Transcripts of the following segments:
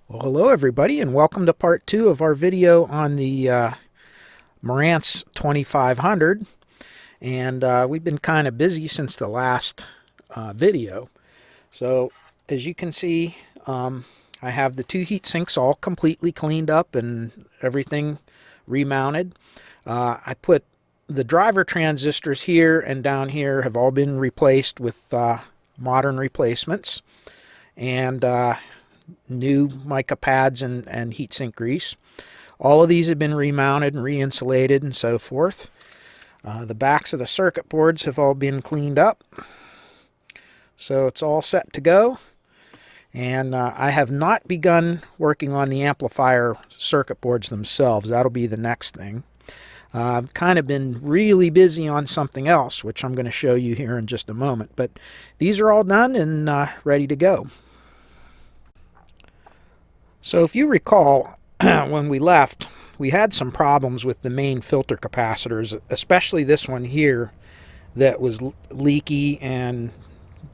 Well, hello everybody, and welcome to part 2 of our video on the Marantz 2500. And we've been kind of busy since the last video. So as you can see, I have the two heat sinks all completely cleaned up and everything remounted. I put the driver transistors here and down here have all been replaced with modern replacements. And new mica pads and heatsink grease. All of these have been remounted and re-insulated and so forth. The backs of the circuit boards have all been cleaned up. So it's all set to go. And I have not begun working on the amplifier circuit boards themselves. That'll be the next thing. I've kind of been really busy on something else, which I'm going to show you here in just a moment. But these are all done and ready to go. So if you recall, when we left, we had some problems with the main filter capacitors, especially this one here that was leaky and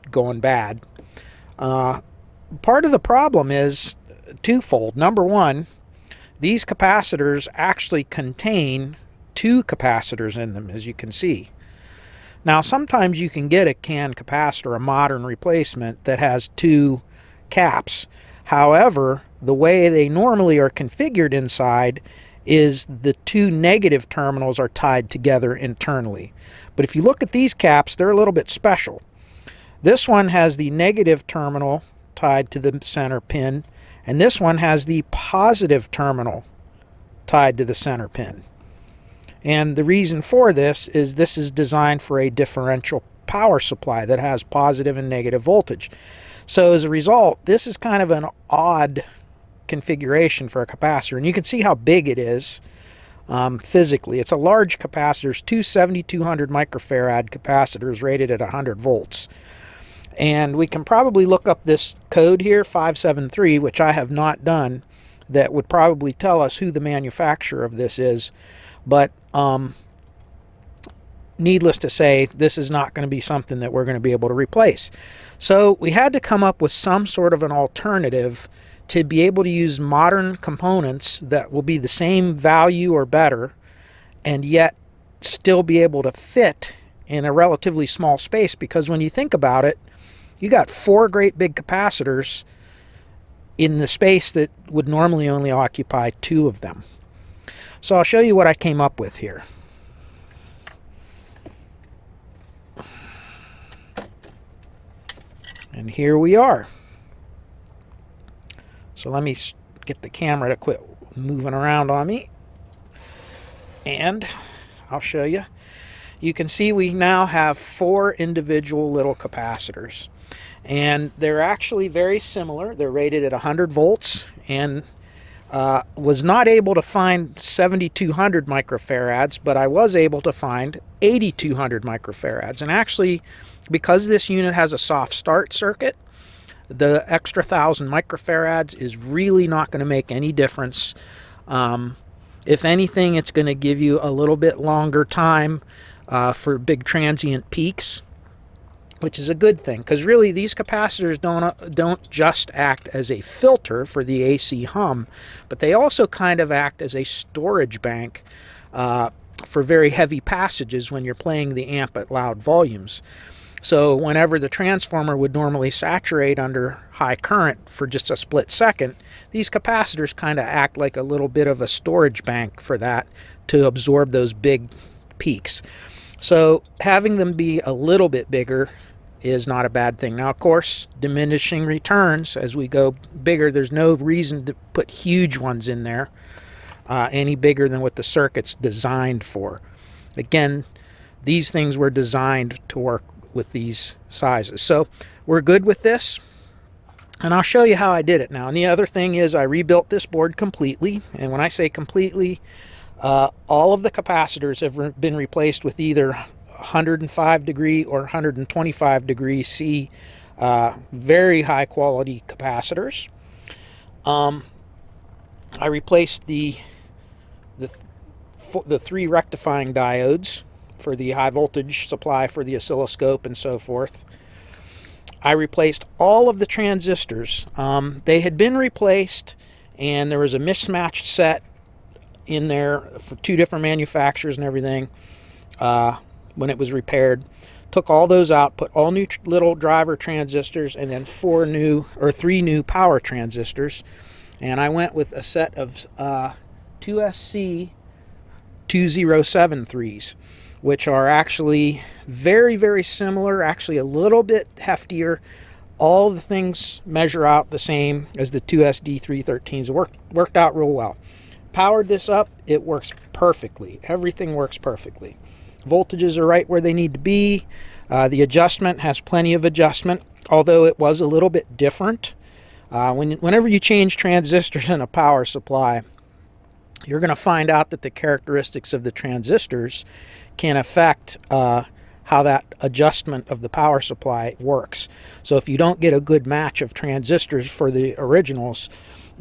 going bad. Part of the problem is twofold. Number one, these capacitors actually contain two capacitors in them, as you can see. Now, sometimes you can get a CAN capacitor, a modern replacement, that has two caps. However, the way they normally are configured inside is the two negative terminals are tied together internally. But if you look at these caps, they're a little bit special. This one has the negative terminal tied to the center pin, and this one has the positive terminal tied to the center pin. And the reason for this is designed for a differential power supply that has positive and negative voltage. So as a result, this is kind of an odd configuration for a capacitor, and you can see how big it is physically. It's a large capacitor. It's two 7200 microfarad capacitors rated at 100 volts. And we can probably look up this code here, 573, which I have not done, that would probably tell us who the manufacturer of this is. But needless to say, this is not going to be something that we're going to be able to replace. So we had to come up with some sort of an alternative to be able to use modern components that will be the same value or better, and yet still be able to fit in a relatively small space. Because when you think about it, you got four great big capacitors in the space that would normally only occupy two of them. So I'll show you what I came up with here. And here we are. So let me get the camera to quit moving around on me. And I'll show you. You can see we now have four individual little capacitors. And they're actually very similar. They're rated at 100 volts, and was not able to find 7200 microfarads, but I was able to find 8200 microfarads. And actually, because this unit has a soft start circuit, the extra 1000 microfarads is really not going to make any difference. If anything, it's going to give you a little bit longer time for big transient peaks, which is a good thing, because really these capacitors don't just act as a filter for the AC hum, but they also kind of act as a storage bank for very heavy passages when you're playing the amp at loud volumes. So whenever the transformer would normally saturate under high current for just a split second, these capacitors kind of act like a little bit of a storage bank for that to absorb those big peaks. So having them be a little bit bigger is not a bad thing. Now, of course, diminishing returns as we go bigger. There's no reason to put huge ones in there any bigger than what the circuit's designed for. Again, these things were designed to work with these sizes. So we're good with this, and I'll show you how I did it now. And the other thing is I rebuilt this board completely, and when I say completely, all of the capacitors have been replaced with either 105 degree or 125 degree C very high quality capacitors. I replaced the three rectifying diodes for the high voltage supply for the oscilloscope and so forth. I replaced all of the transistors. They had been replaced, and there was a mismatched set in there for 2 different manufacturers and everything when it was repaired. Took all those out, put all new little driver transistors, and then 3 new power transistors. And I went with a set of 2SC 2073s, which are actually very, very similar, actually a little bit heftier. All the things measure out the same as the 2SD 313s. It worked out real well. Powered this up, it works perfectly. Everything works perfectly. Voltages are right where they need to be. The adjustment has plenty of adjustment, although it was a little bit different. Whenever you change transistors in a power supply, you're going to find out that the characteristics of the transistors can affect how that adjustment of the power supply works. So if you don't get a good match of transistors for the originals,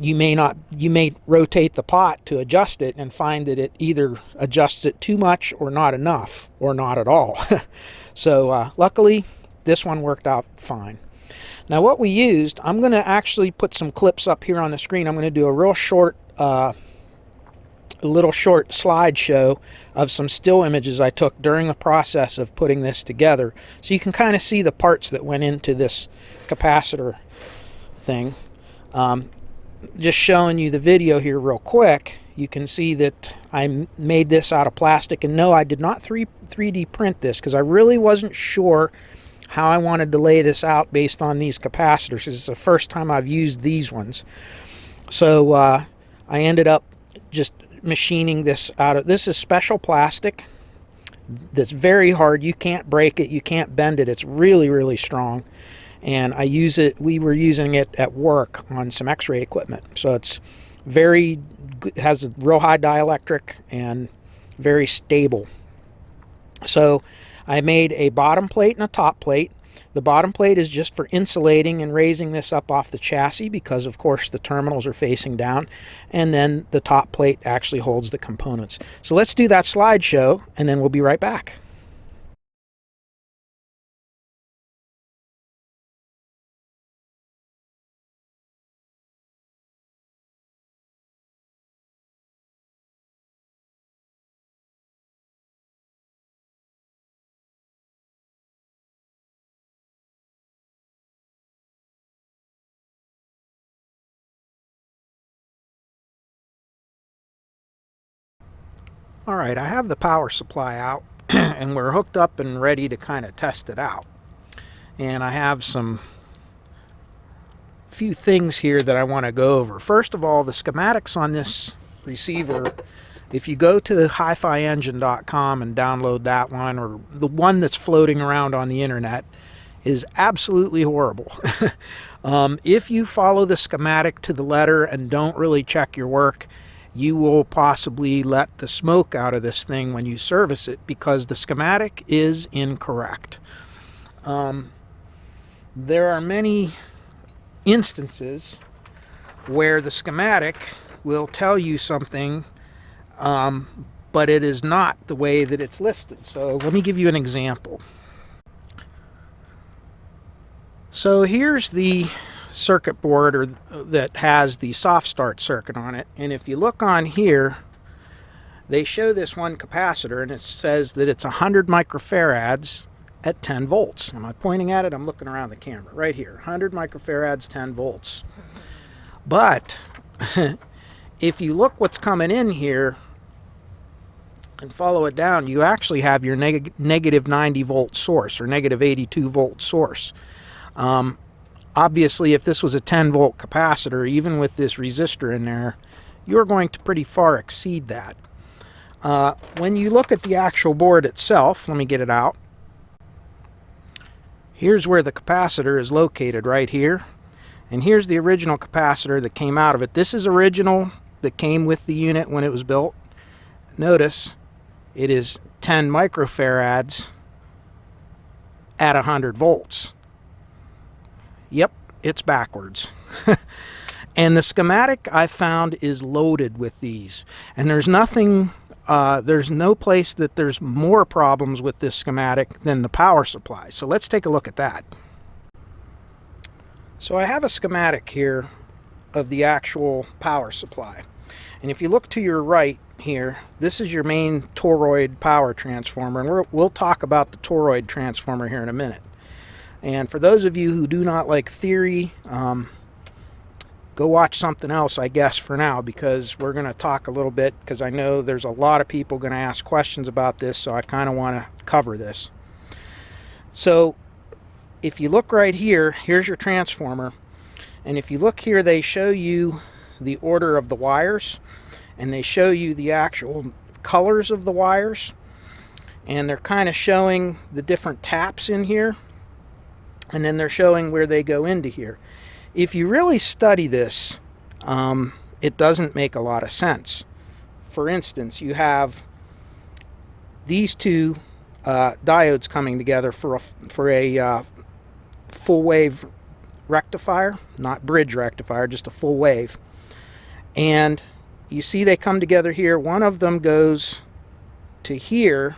you may rotate the pot to adjust it and find that it either adjusts it too much or not enough or not at all. So luckily this one worked out fine. Now what we used, I'm going to actually put some clips up here on the screen. I'm going to do a real short slideshow of some still images I took during the process of putting this together, so you can kind of see the parts that went into this capacitor thing. Just showing you the video here real quick, you can see that I made this out of plastic, and no, I did not 3D print this because I really wasn't sure how I wanted to lay this out based on these capacitors. This is the first time I've used these ones. So I ended up just machining this out of, this is special plastic that's very hard. You can't break it, you can't bend it. It's really, really strong. And we were using it at work on some x-ray equipment. So it's has a real high dielectric and very stable. So I made a bottom plate and a top plate. The bottom plate is just for insulating and raising this up off the chassis because of course the terminals are facing down, and then the top plate actually holds the components. So let's do that slideshow and then we'll be right back. All right, I have the power supply out and we're hooked up and ready to kind of test it out. And I have some few things here that I want to go over. First of all, the schematics on this receiver, if you go to hifiengine.com and download that one, or the one that's floating around on the internet, is absolutely horrible. If you follow the schematic to the letter and don't really check your work, you will possibly let the smoke out of this thing when you service it because the schematic is incorrect. There are many instances where the schematic will tell you something, but it is not the way that it's listed. So let me give you an example. So here's the circuit board that has the soft start circuit on it, and if you look on here, they show this one capacitor and it says that it's 100 microfarads at 10 volts. Am I pointing at it? I'm looking around the camera right here. 100 microfarads, 10 volts. But if you look what's coming in here and follow it down, you actually have your negative 90 volt source or negative 82 volt source. Obviously, if this was a 10 volt capacitor, even with this resistor in there, you're going to pretty far exceed that. When you look at the actual board itself, let me get it out. Here's where the capacitor is located right here. And here's the original capacitor that came out of it. This is original that came with the unit when it was built. Notice it is 10 microfarads at 100 volts. Yep, it's backwards. And the schematic I found is loaded with these. And there's nothing, there's no place that there's more problems with this schematic than the power supply. So let's take a look at that. So I have a schematic here of the actual power supply. And if you look to your right here, this is your main toroid power transformer. And we'll talk about the toroid transformer here in a minute. And for those of you who do not like theory, go watch something else, I guess, for now, because we're going to talk a little bit, because I know there's a lot of people going to ask questions about this, so I kind of want to cover this. So if you look right here, here's your transformer. And if you look here, they show you the order of the wires, and they show you the actual colors of the wires, and they're kind of showing the different taps in here, and then they're showing where they go into here. If you really study this, it doesn't make a lot of sense. For instance, you have these two diodes coming together for a full wave rectifier, not bridge rectifier, just a full wave. And you see they come together here. One of them goes to here,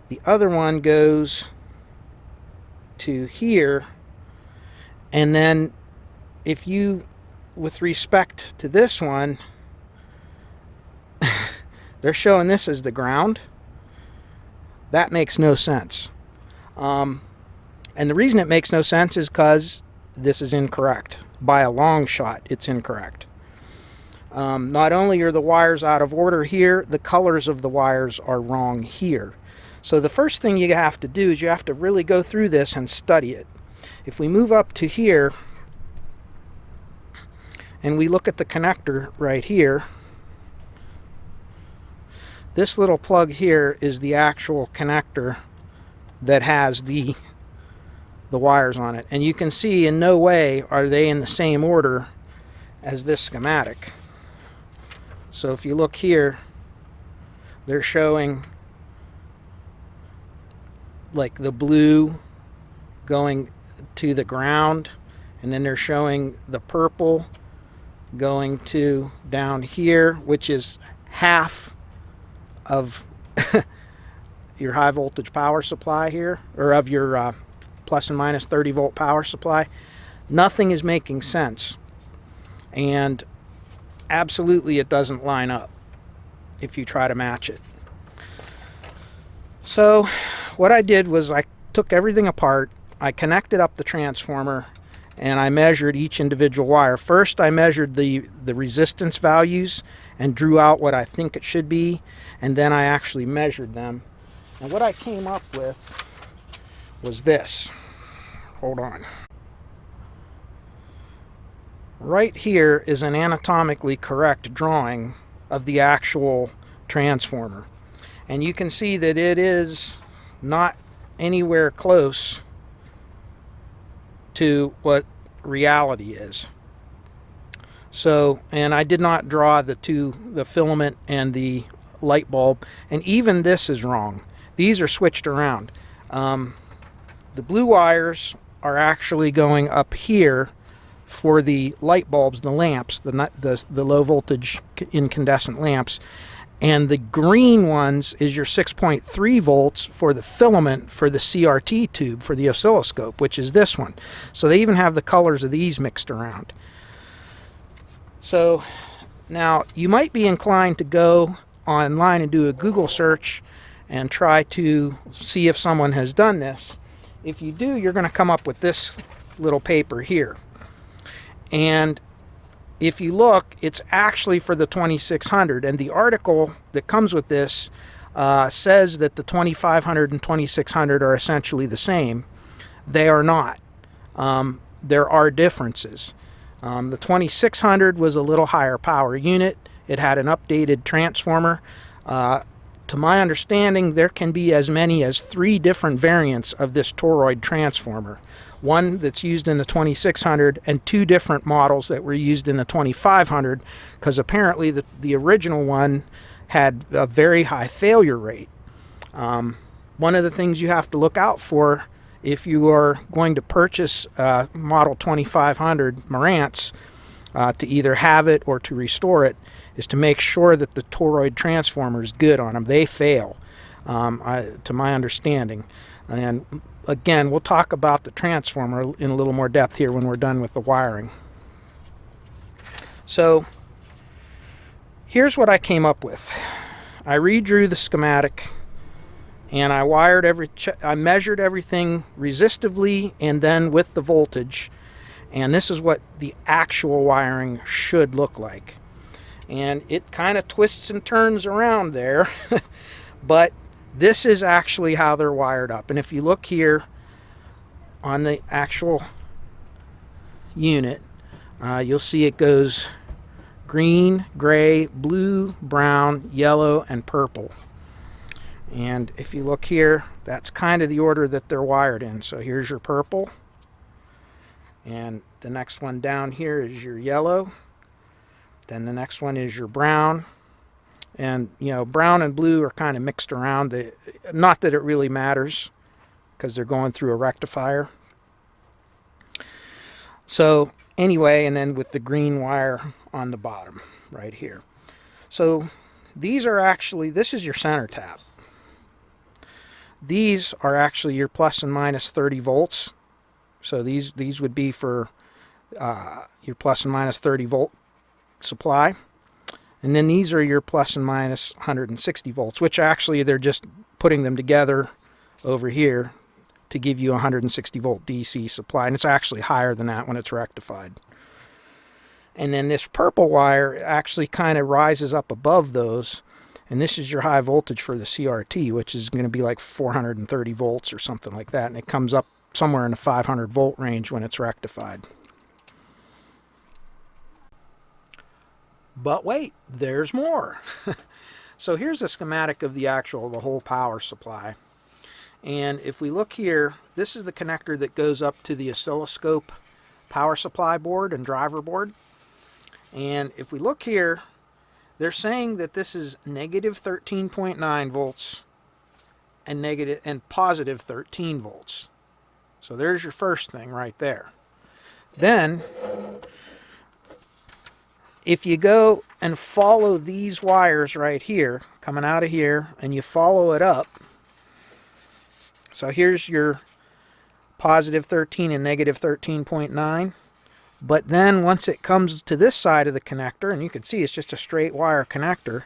the other one goes to here, and then if you, with respect to this one, they're showing this as the ground. That makes no sense. And the reason it makes no sense is because this is incorrect. By a long shot, it's incorrect. Not only are the wires out of order here, the colors of the wires are wrong here. So the first thing you have to do is you have to really go through this and study it. If we move up to here, and we look at the connector right here, this little plug here is the actual connector that has the wires on it. And you can see in no way are they in the same order as this schematic. So if you look here, they're showing like the blue going to the ground, and then they're showing the purple going to down here, which is half of your high voltage power supply here, or of your plus and minus 30 volt power supply. Nothing is making sense, and absolutely it doesn't line up if you try to match it. So what I did was I took everything apart, I connected up the transformer, and I measured each individual wire. First I measured the resistance values and drew out what I think it should be, and then I actually measured them. And what I came up with was this. Hold on. Right here is an anatomically correct drawing of the actual transformer. And you can see that it is not anywhere close to what reality is. So, and I did not draw the filament and the light bulb, and even this is wrong. These are switched around. The blue wires are actually going up here for the light bulbs, the lamps, the low voltage incandescent lamps, and the green ones is your 6.3 volts for the filament for the CRT tube for the oscilloscope, which is this one. So they even have the colors of these mixed around. So now you might be inclined to go online and do a Google search and try to see if someone has done this. If you do, you're going to come up with this little paper here. And if you look, it's actually for the 2600, and the article that comes with this says that the 2500 and 2600 are essentially the same. They are not. There are differences. The 2600 was a little higher power unit. It had an updated transformer. To my understanding, there can be as many as 3 different variants of this toroid transformer. One that's used in the 2600 and 2 different models that were used in the 2500, because apparently the original one had a very high failure rate. One of the things you have to look out for if you are going to purchase model 2500 Marantz, to either have it or to restore it, is to make sure that the toroid transformer is good on them. They fail, to my understanding. And again, we'll talk about the transformer in a little more depth here when we're done with the wiring. So here's what I came up with. I redrew the schematic, and I measured everything resistively and then with the voltage, and this is what the actual wiring should look like. And it kind of twists and turns around there, but this is actually how they're wired up. And if you look here on the actual unit, you'll see it goes green, gray, blue, brown, yellow, and purple. And if you look here, that's kind of the order that they're wired in. So here's your purple, and the next one down here is your yellow, then the next one is your brown, and you know, brown and blue are kind of mixed around. Not that it really matters because they're going through a rectifier. So anyway, and then with the green wire on the bottom right here. So these are actually, this is your center tap. These are actually your plus and minus 30 volts. So these would be for your plus and minus 30 volt supply. And then these are your plus and minus 160 volts, which actually they're just putting them together over here to give you a 160 volt DC supply. And it's actually higher than that when it's rectified. And then this purple wire actually kind of rises up above those. And this is your high voltage for the CRT, which is going to be like 430 volts or something like that. And it comes up somewhere in the 500 volt range when it's rectified. But wait, there's more. So here's a schematic of the whole power supply. And if we look here, this is the connector that goes up to the oscilloscope power supply board and driver board. And if we look here, they're saying that this is negative 13.9 volts and positive 13 volts. So there's your first thing right there. Then, if you go and follow these wires right here, coming out of here, and you follow it up, so here's your positive 13 and negative 13.9. But then once it comes to this side of the connector, and you can see it's just a straight wire connector,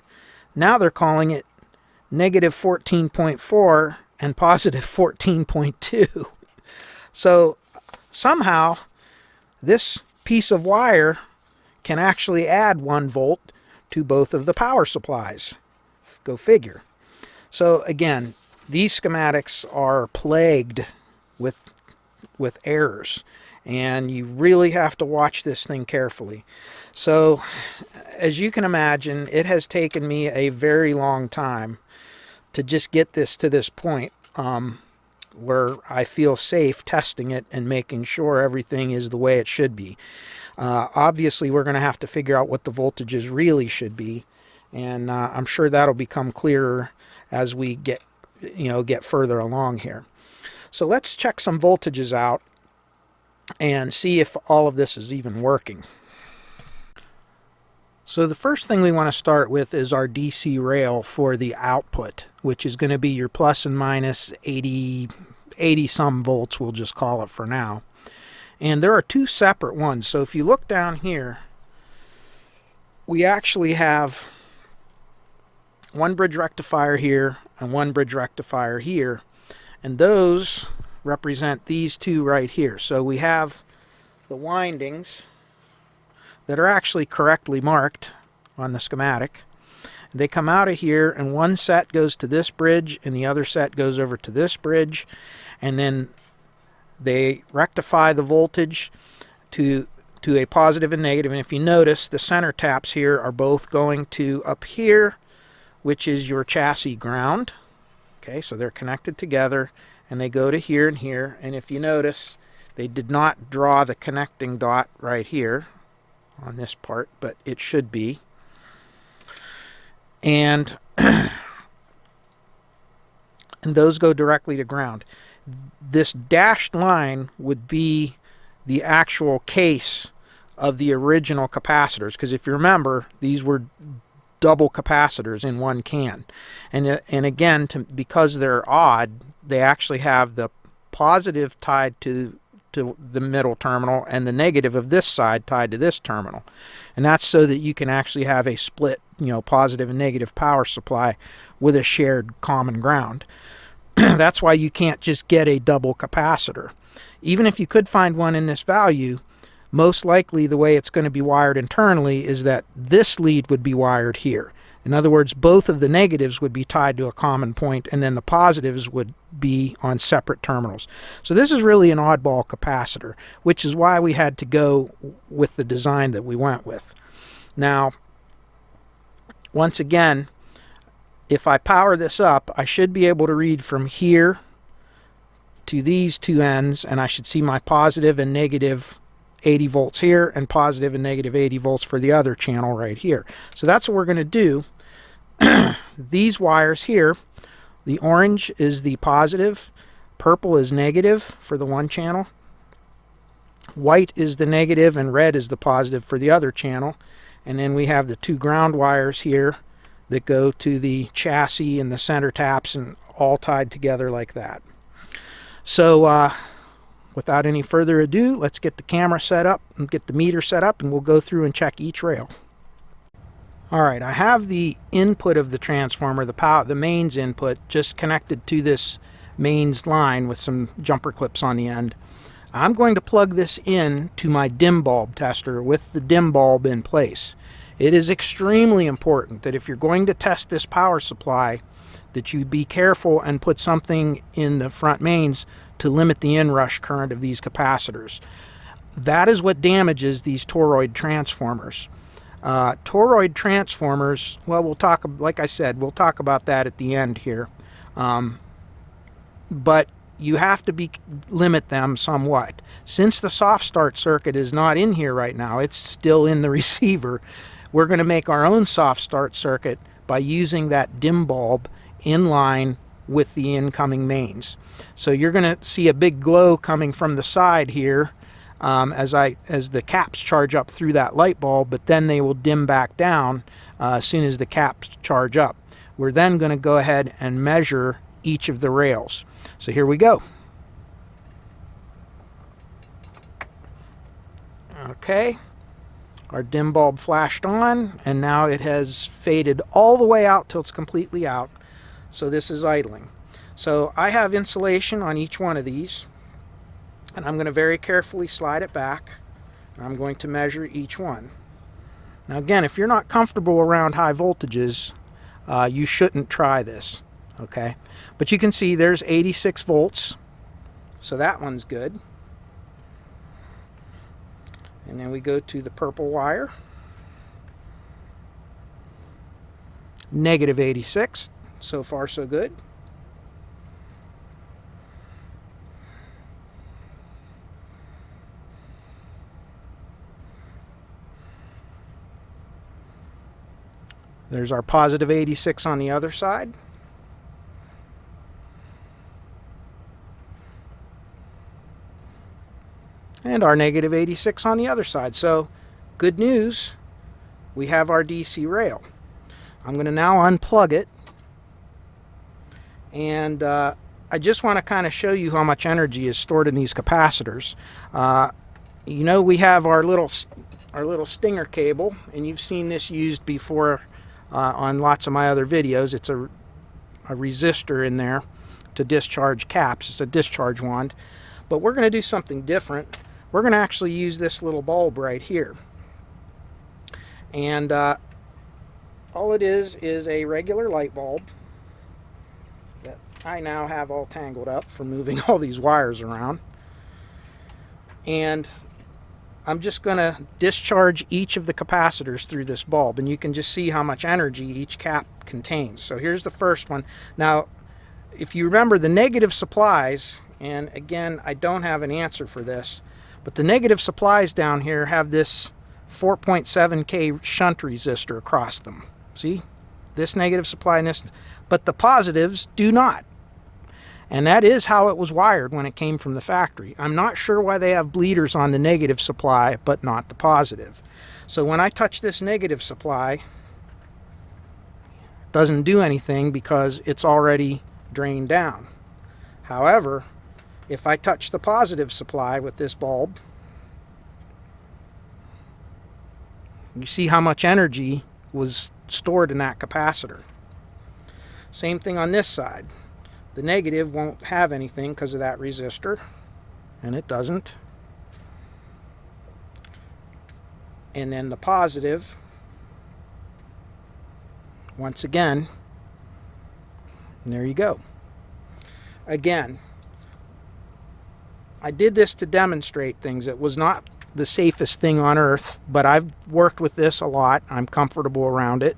now they're calling it negative 14.4 and positive 14.2. So somehow this piece of wire can actually add 1 volt to both of the power supplies. Go figure. So again, these schematics are plagued with errors, and you really have to watch this thing carefully. So as you can imagine, it has taken me a very long time to just get this to this point where I feel safe testing it and making sure everything is the way it should be. Obviously, we're going to have to figure out what the voltages really should be, and I'm sure that'll become clearer as we get further along here. So let's check some voltages out and see if all of this is even working. So the first thing we want to start with is our DC rail for the output, which is going to be your plus and minus 80 some volts, we'll just call it for now. And there are 2 separate ones. So if you look down here, we actually have 1 bridge rectifier here and 1 bridge rectifier here. And those represent these 2 right here. So we have the windings that are actually correctly marked on the schematic. They come out of here, and one set goes to this bridge and the other set goes over to this bridge, and then they rectify the voltage to a positive and negative. And if you notice, the center taps here are both going to up here, which is your chassis ground. Okay, so they're connected together, and they go to here and here. And if you notice, they did not draw the connecting dot right here on this part, but it should be. And and those go directly to ground. This dashed line would be the actual case of the original capacitors, because if you remember, these were double capacitors in one can. And again, because they're odd, they actually have the positive tied to the middle terminal and the negative of this side tied to this terminal. And that's so that you can actually have a split, positive and negative power supply with a shared common ground. That's why you can't just get a double capacitor. Even if you could find one in this value, most likely the way it's going to be wired internally is that this lead would be wired here. In other words, both of the negatives would be tied to a common point, and then the positives would be on separate terminals. So this is really an oddball capacitor, which is why we had to go with the design that we went with. Now, once again, if I power this up, I should be able to read from here to these two ends, and I should see my positive and negative 80 volts here and positive and negative 80 volts for the other channel right here. So that's what we're going to do. These wires here, the orange is the positive, purple is negative for the one channel, white is the negative, and red is the positive for the other channel. And then we have the two ground wires here that go to the chassis and the center taps, and all tied together like that. So without any further ado, let's get the camera set up and get the meter set up, and we'll go through and check each rail. Alright, I have the input of the transformer, the mains input, just connected to this mains line with some jumper clips on the end. I'm going to plug this in to my dim bulb tester with the dim bulb in place. It is extremely important that if you're going to test this power supply, that you be careful and put something in the front mains to limit the inrush current of these capacitors. That is what damages these toroid transformers. Toroid transformers, well, we'll talk, like I said, we'll talk about that at the end here. But you have to limit them somewhat. Since the soft start circuit is not in here right now, it's still in the receiver, we're going to make our own soft start circuit by using that dim bulb in line with the incoming mains. So you're going to see a big glow coming from the side here as the caps charge up through that light bulb, but then they will dim back down as soon as the caps charge up. We're then going to go ahead and measure each of the rails. So here we go. Okay, our dim bulb flashed on, and now it has faded all the way out till it's completely out. So this is idling. So I have insulation on each one of these, and I'm going to very carefully slide it back. I'm going to measure each one. Now again, if you're not comfortable around high voltages, you shouldn't try this, okay? But you can see there's 86 volts, so that one's good. And then we go to the purple wire, negative 86, so far so good. There's our positive 86 on the other side. And our negative 86 on the other side. So, good news, we have our DC rail. I'm going to now unplug it. And I just want to kind of show you how much energy is stored in these capacitors. You know, we have our little stinger cable, and you've seen this used before on lots of my other videos. It's a resistor in there to discharge caps. It's a discharge wand. But we're going to do something different. We're going to actually use this little bulb right here. And all it is a regular light bulb that I now have all tangled up from moving all these wires around. And I'm just going to discharge each of the capacitors through this bulb, and you can just see how much energy each cap contains. So here's the first one. Now, if you remember the negative supplies, and again, I don't have an answer for this, but the negative supplies down here have this 4.7K shunt resistor across them. See? This negative supply and this, but the positives do not. And that is how it was wired when it came from the factory. I'm not sure why they have bleeders on the negative supply, but not the positive. So when I touch this negative supply, doesn't do anything because it's already drained down. However, if I touch the positive supply with this bulb, you see how much energy was stored in that capacitor. Same thing on this side. The negative won't have anything because of that resistor, and it doesn't. And then the positive, once again, and there you go. Again, I did this to demonstrate things. It was not the safest thing on earth, but I've worked with this a lot. I'm comfortable around it.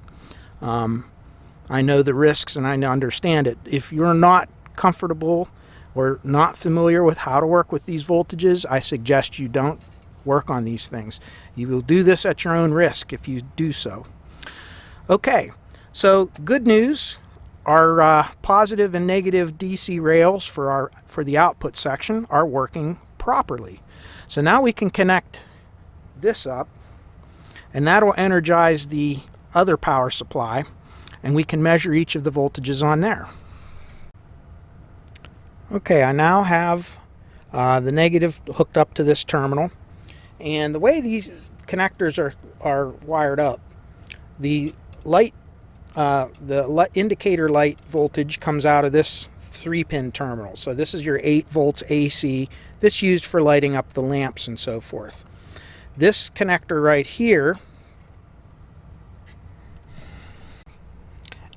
I know the risks and I understand it. If you're not comfortable or not familiar with how to work with these voltages, I suggest you don't work on these things. You will do this at your own risk if you do so. Okay, so good news. Our positive and negative DC rails for the output section are working properly. So now we can connect this up, and that'll energize the other power supply, and we can measure each of the voltages on there. Okay, I now have the negative hooked up to this terminal, and the way these connectors are wired up, the indicator light voltage comes out of this 3-pin terminal. So this is your 8 volts AC that's used for lighting up the lamps and so forth. This connector right here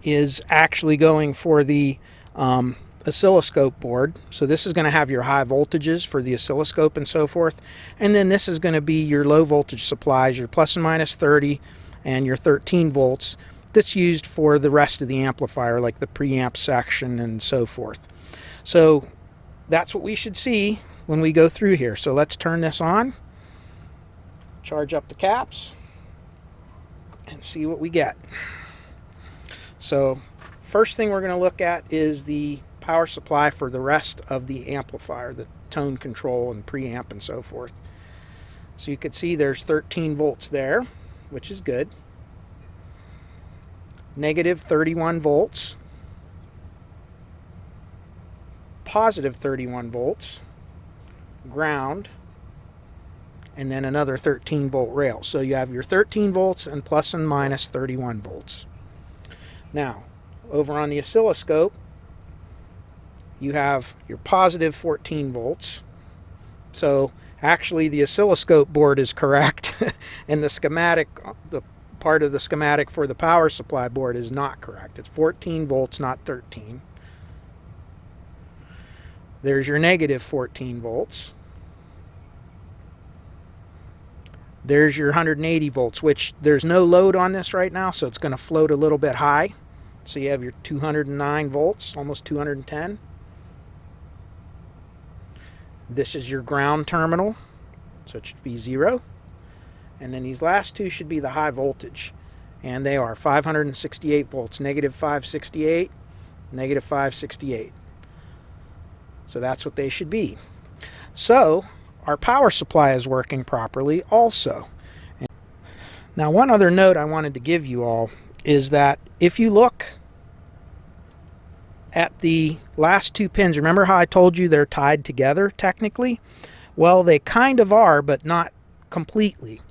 is actually going for the oscilloscope board. So this is going to have your high voltages for the oscilloscope and so forth. And then this is going to be your low voltage supplies, your plus and minus 30 and your 13 volts that's used for the rest of the amplifier, like the preamp section and so forth. So that's what we should see when we go through here. So let's turn this on, charge up the caps, and see what we get. So first thing we're going to look at is the power supply for the rest of the amplifier, the tone control and preamp and so forth. So you can see there's 13 volts there, which is good. Negative 31 volts, positive 31 volts, ground, and then another 13 volt rail. So you have your 13 volts and plus and minus 31 volts. Now, over on the oscilloscope, you have your positive 14 volts. So actually the oscilloscope board is correct and the schematic, the part of the schematic for the power supply board is not correct. It's 14 volts, not 13. There's your negative 14 volts. There's your 180 volts, which there's no load on this right now, so it's going to float a little bit high. So you have your 209 volts, almost 210. This is your ground terminal, so it should be 0. And then these last two should be the high voltage. And they are 568 volts, negative 568, negative 568. So that's what they should be. So our power supply is working properly also. Now one other note I wanted to give you all is that if you look at the last 2 pins, remember how I told you they're tied together technically? Well, they kind of are, but not completely.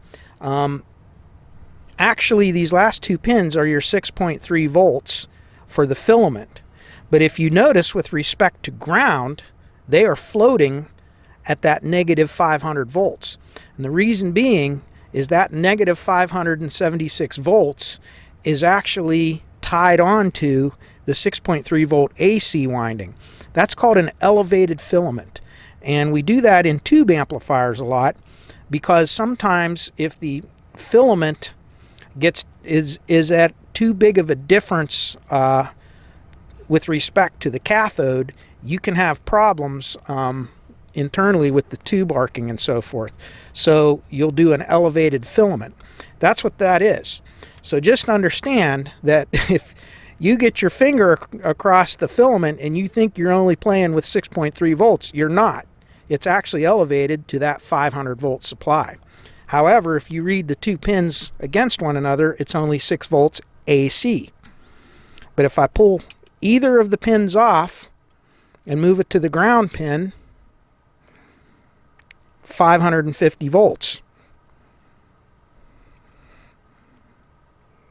Actually, these last 2 pins are your 6.3 volts for the filament. But if you notice with respect to ground, they are floating at that negative 500 volts. And the reason being is that negative 576 volts is actually tied onto the 6.3 volt AC winding. That's called an elevated filament. And we do that in tube amplifiers a lot because sometimes if the filament is at too big of a difference with respect to the cathode, you can have problems internally with the tube arcing and so forth. So you'll do an elevated filament. That's what that is. So just understand that if you get your finger across the filament and you think you're only playing with 6.3 volts, you're not. It's actually elevated to that 500 volt supply. However, if you read the 2 pins against one another, it's only 6 volts AC. But if I pull either of the pins off and move it to the ground pin, 550 volts.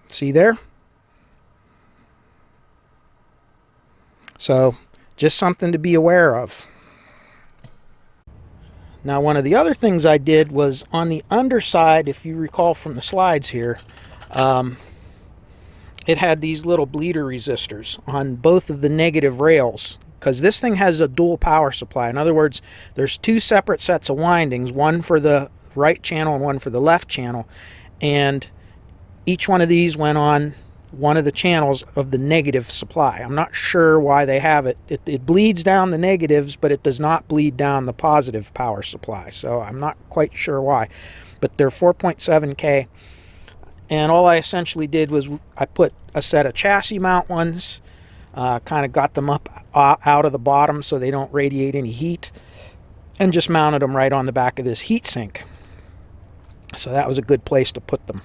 See there? So just something to be aware of. Now, one of the other things I did was on the underside, if you recall from the slides here, it had these little bleeder resistors on both of the negative rails, because this thing has a dual power supply. In other words, there's two separate sets of windings, one for the right channel and one for the left channel, and each one of these went on one of the channels of the negative supply. I'm not sure why they have it. It bleeds down the negatives, but it does not bleed down the positive power supply. So I'm not quite sure why. But they're 4.7K. And all I essentially did was I put a set of chassis mount ones, kind of got them up out of the bottom so they don't radiate any heat, and just mounted them right on the back of this heat sink. So that was a good place to put them.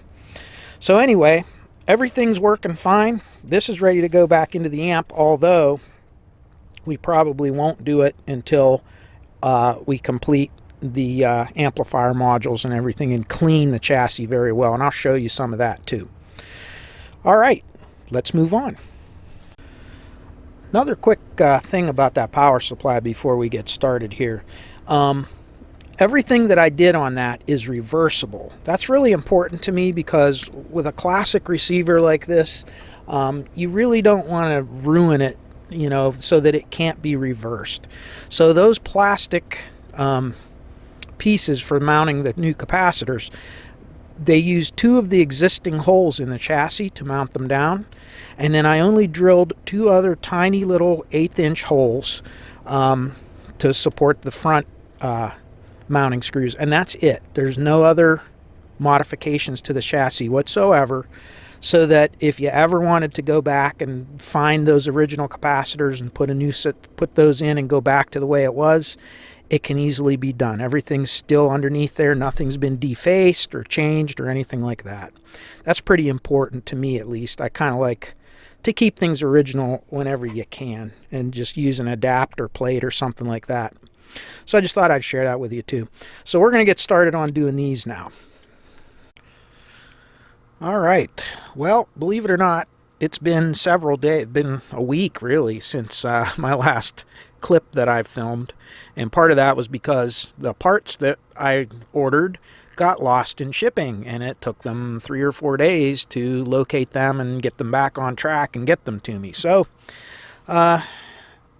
So anyway, everything's working fine. This is ready to go back into the amp, although we probably won't do it until we complete the amplifier modules and everything and clean the chassis very well. And I'll show you some of that too. All right, let's move on. Another quick thing about that power supply before we get started here. Everything that I did on that is reversible. That's really important to me because with a classic receiver like this, you really don't want to ruin it, you know, so that it can't be reversed. So those plastic pieces for mounting the new capacitors, they use two of the existing holes in the chassis to mount them down, and then I only drilled two other tiny little 1/8" holes to support the front mounting screws, and that's it. There's no other modifications to the chassis whatsoever, so that if you ever wanted to go back and find those original capacitors and put a new set, put those in and go back to the way it was, it can easily be done. Everything's still underneath there. Nothing's been defaced or changed or anything like that. That's pretty important to me, at least. I kind of like to keep things original whenever you can and just use an adapter plate or something like that. So I just thought I'd share that with you too. So we're going to get started on doing these now. All right. Well, believe it or not, it's been several days, been a week really, since my last clip that I filmed. And part of that was because the parts that I ordered got lost in shipping, and it took them 3 or 4 days to locate them and get them back on track and get them to me. So,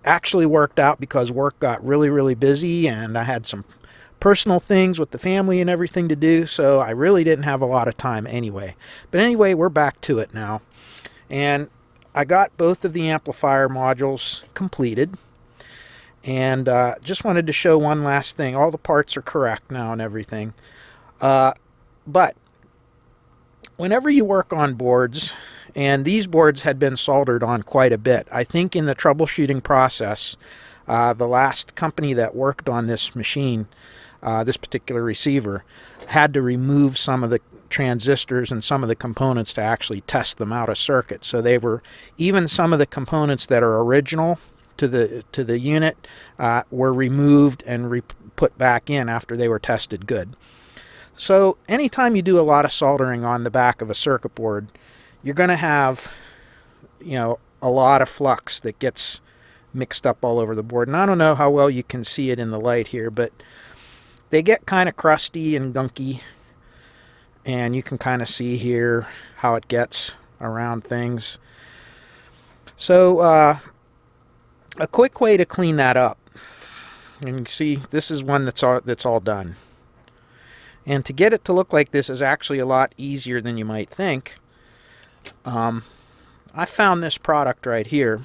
actually worked out because work got really busy, and I had some personal things with the family and everything to do, so I really didn't have a lot of time anyway. But anyway, we're back to it now, and I got both of the amplifier modules completed, and just wanted to show one last thing. All the parts are correct now and everything, but whenever you work on boards, and these boards had been soldered on quite a bit. I think in the troubleshooting process, the last company that worked on this machine, this particular receiver, had to remove some of the transistors and some of the components to actually test them out of circuit. So they were, even some of the components that are original to the unit were removed and put back in after they were tested good. So anytime you do a lot of soldering on the back of a circuit board, you're going to have, you know, a lot of flux that gets mixed up all over the board. And I don't know how well you can see it in the light here, but they get kind of crusty and gunky. And you can kind of see here how it gets around things. So a quick way to clean that up. And you see, this is one that's all done. And to get it to look like this is actually a lot easier than you might think. I found this product right here,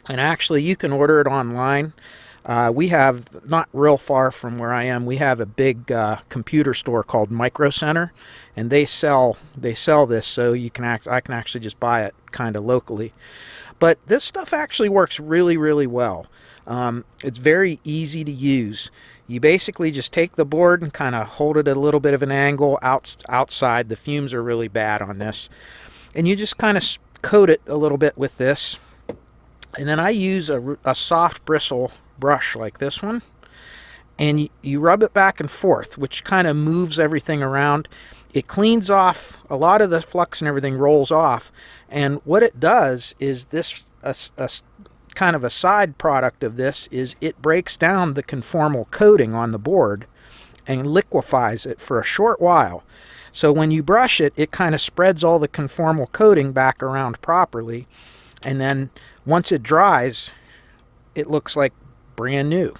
and actually you can order it online. We have, not real far from where I am, we have a big computer store called Micro Center, and they sell this, so I can actually just buy it kind of locally. But this stuff actually works really well. It's very easy to use. You basically just take the board and kind of hold it at a little bit of an angle outside. The fumes are really bad on this. And you just kind of coat it a little bit with this, and then I use a soft bristle brush like this one, and you rub it back and forth, which kind of moves everything around. It cleans off a lot of the flux, and everything rolls off. And what it does is this, a kind of a side product of this is it breaks down the conformal coating on the board and liquefies it for a short while. So when you brush it, it kind of spreads all the conformal coating back around properly. And then once it dries, it looks like brand new.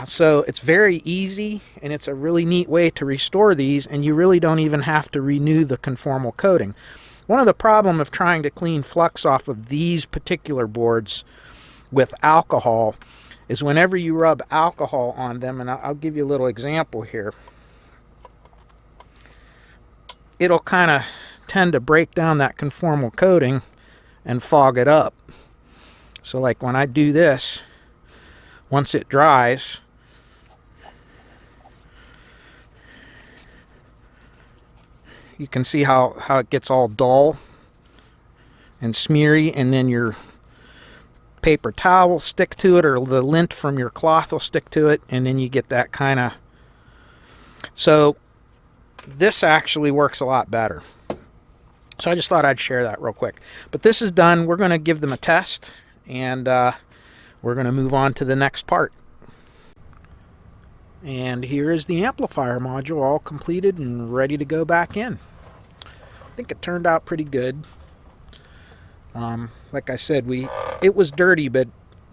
So it's very easy, and it's a really neat way to restore these, and you really don't even have to renew the conformal coating. One of the problems of trying to clean flux off of these particular boards with alcohol is whenever you rub alcohol on them, and I'll give you a little example here, it'll kind of tend to break down that conformal coating and fog it up. So like when I do this, once it dries, you can see how it gets all dull and smeary, and then your paper towel will stick to it, or the lint from your cloth will stick to it, and then you get that kind of... So this actually works a lot better. So I just thought I'd share that real quick. But this is done. We're going to give them a test, and we're going to move on to the next part. And here is the amplifier module all completed and ready to go back in. I think it turned out pretty good. Like I said, it was dirty, but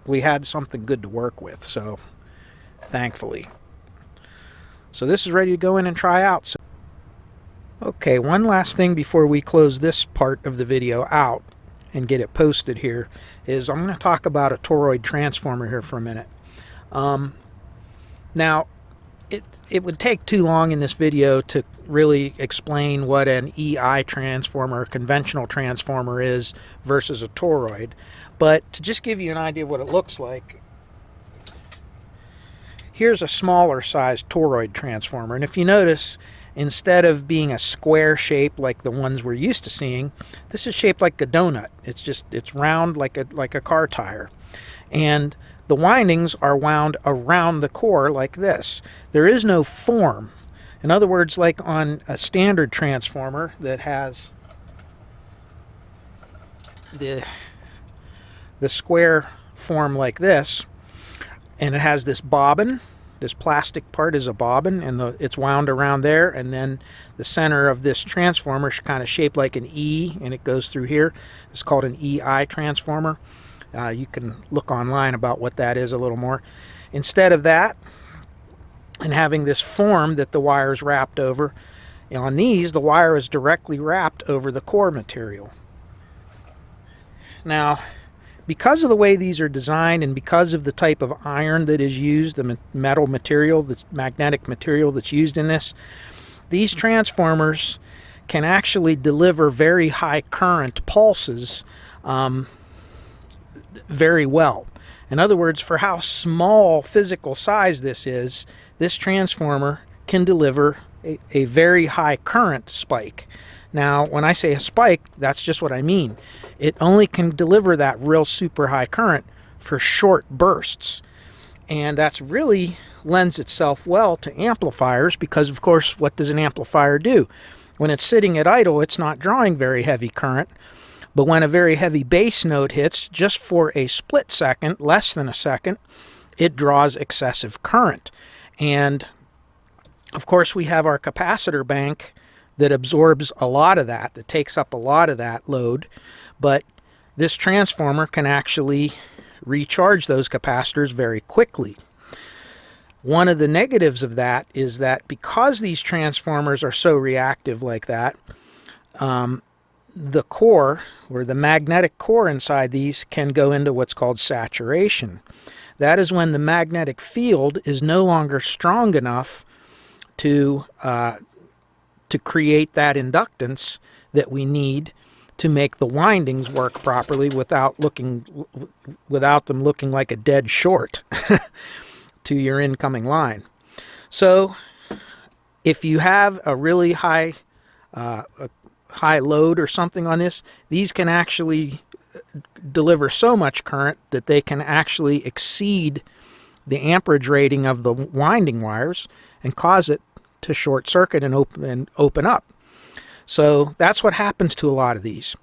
we had something good to work with, so thankfully. So this is ready to go in and try out. So, okay, one last thing before we close this part of the video out and get it posted here is I'm going to talk about a toroid transformer here for a minute. Now, it would take too long in this video to really explain what an EI transformer, a conventional transformer, is versus a toroid. But to just give you an idea of what it looks like, here's a smaller sized toroid transformer. And if you notice, instead of being a square shape like the ones we're used to seeing, this is shaped like a donut. It's round like a car tire. And the windings are wound around the core like this. There is no form. In other words, like on a standard transformer that has the square form like this, and it has this bobbin. This plastic part is a bobbin, and it's wound around there, and then the center of this transformer is kind of shaped like an E, and it goes through here. It's called an EI transformer. You can look online about what that is a little more. Instead of that, and having this form that the wire is wrapped over, on these, the wire is directly wrapped over the core material. Now, because of the way these are designed, and because of the type of iron that is used, the metal material, the magnetic material that's used in this, these transformers can actually deliver very high current pulses very well. In other words, for how small physical size this is, this transformer can deliver a very high current spike. Now, when I say a spike, that's just what I mean. It only can deliver that real super high current for short bursts. And that's really lends itself well to amplifiers, because, of course, what does an amplifier do? When it's sitting at idle, it's not drawing very heavy current. But when a very heavy bass note hits, just for a split second, less than a second, it draws excessive current. And, of course, we have our capacitor bank that absorbs a lot of that takes up a lot of that load. But this transformer can actually recharge those capacitors very quickly. One of the negatives of that is that because these transformers are so reactive like that, the core, or the magnetic core inside these, can go into what's called saturation. That is when the magnetic field is no longer strong enough to create that inductance that we need to make the windings work properly without them looking like a dead short to your incoming line. So if you have a really high high load or something on this, these can actually deliver so much current that they can actually exceed the amperage rating of the winding wires and cause it to short circuit and open up. So that's what happens to a lot of these.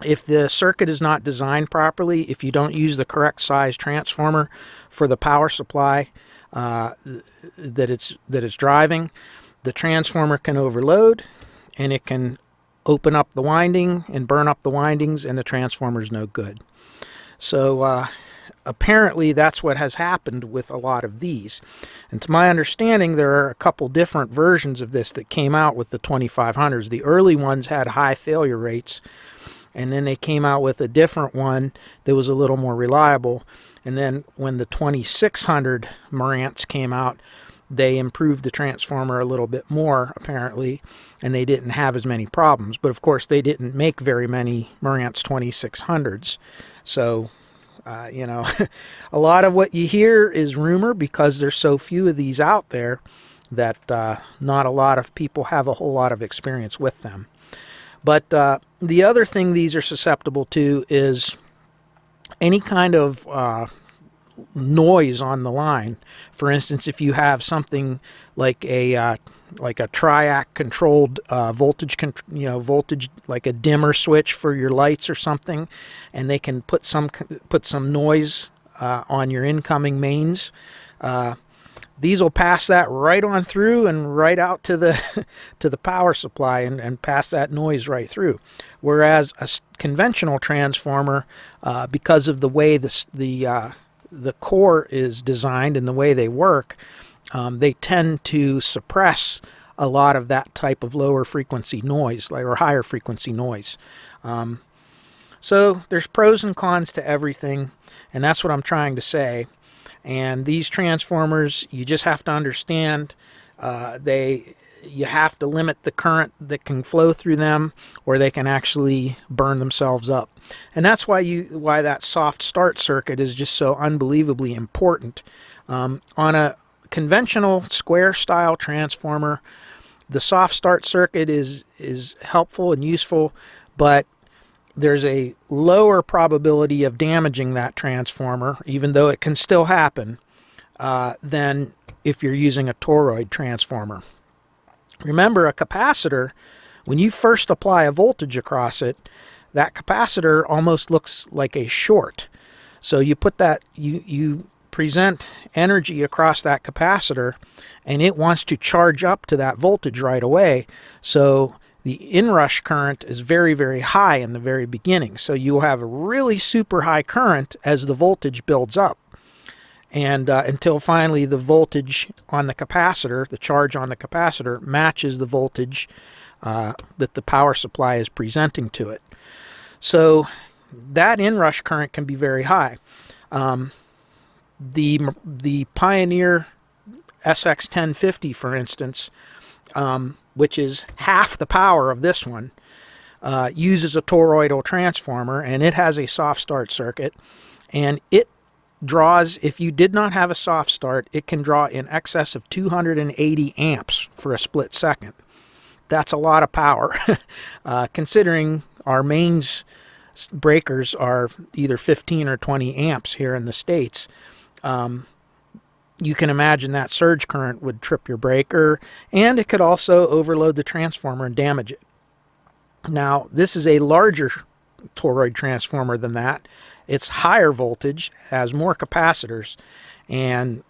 If the circuit is not designed properly, if you don't use the correct size transformer for the power supply that it's driving, the transformer can overload and it can open up the winding and burn up the windings, and the transformer is no good. So apparently that's what has happened with a lot of these. And to my understanding, there are a couple different versions of this that came out with the 2500s. The early ones had high failure rates, and then they came out with a different one that was a little more reliable. And then when the 2600 Marantz came out, they improved the transformer a little bit more, apparently, and they didn't have as many problems. But of course, they didn't make very many Marantz 2600s. So, you know, a lot of what you hear is rumor because there's so few of these out there that not a lot of people have a whole lot of experience with them. But the other thing these are susceptible to is any kind of noise on the line. For instance, if you have something like a triac controlled voltage, voltage, like a dimmer switch for your lights or something, and they can put some noise on your incoming mains. These will pass that right on through and right out to the to the power supply and pass that noise right through. Whereas a conventional transformer, because of the way the core is designed and the way they work, they tend to suppress a lot of that type of lower frequency noise, or higher frequency noise. So there's pros and cons to everything, and that's what I'm trying to say. And these transformers, you just have to understand, you have to limit the current that can flow through them, or they can actually burn themselves up. And that's why that soft start circuit is just so unbelievably important. On a conventional square style transformer, the soft start circuit is helpful and useful, but there's a lower probability of damaging that transformer, even though it can still happen, than if you're using a toroid transformer. Remember, a capacitor, when you first apply a voltage across it, that capacitor almost looks like a short. So you put that, you present energy across that capacitor, and it wants to charge up to that voltage right away. So the inrush current is very, very high in the very beginning. So you will have a really super high current as the voltage builds up. And until finally the voltage on the capacitor, the charge on the capacitor, matches the voltage that the power supply is presenting to it. So that inrush current can be very high. The Pioneer SX1050, for instance, which is half the power of this one, uses a toroidal transformer, and it has a soft start circuit, and it draws, if you did not have a soft start, it can draw in excess of 280 amps for a split second. That's a lot of power, considering our mains breakers are either 15 or 20 amps here in the States. You can imagine that surge current would trip your breaker, and it could also overload the transformer and damage it. Now, this is a larger toroid transformer than that. It's higher voltage, has more capacitors, and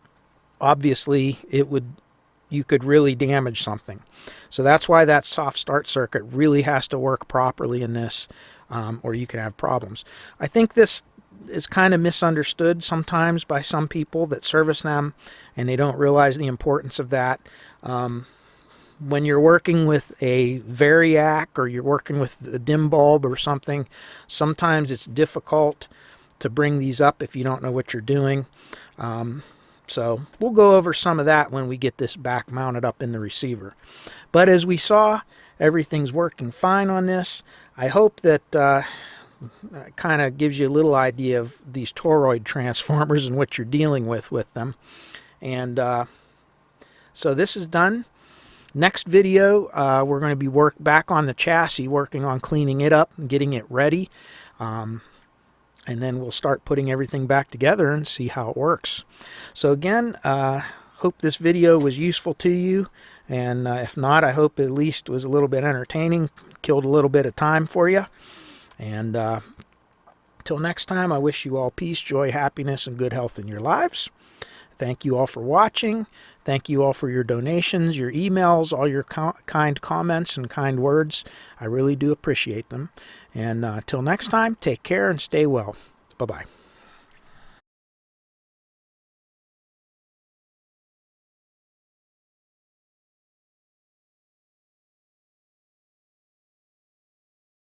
obviously you could really damage something. So that's why that soft start circuit really has to work properly in this, or you can have problems. I think this is kind of misunderstood sometimes by some people that service them, and they don't realize the importance of that. When you're working with a variac, or you're working with a dim bulb or something, sometimes it's difficult to bring these up if you don't know what you're doing. So we'll go over some of that when we get this back mounted up in the receiver. But as we saw, everything's working fine on this. I hope that kind of gives you a little idea of these toroid transformers and what you're dealing with them. And so this is done. Next video, we're going to be back on the chassis, working on cleaning it up and getting it ready. And then we'll start putting everything back together and see how it works. So again, hope this video was useful to you. And if not, I hope at least it was a little bit entertaining, killed a little bit of time for you. And till next time, I wish you all peace, joy, happiness, and good health in your lives. Thank you all for watching. Thank you all for your donations, your emails, all your kind comments and kind words. I really do appreciate them. And till next time, take care and stay well. Bye-bye.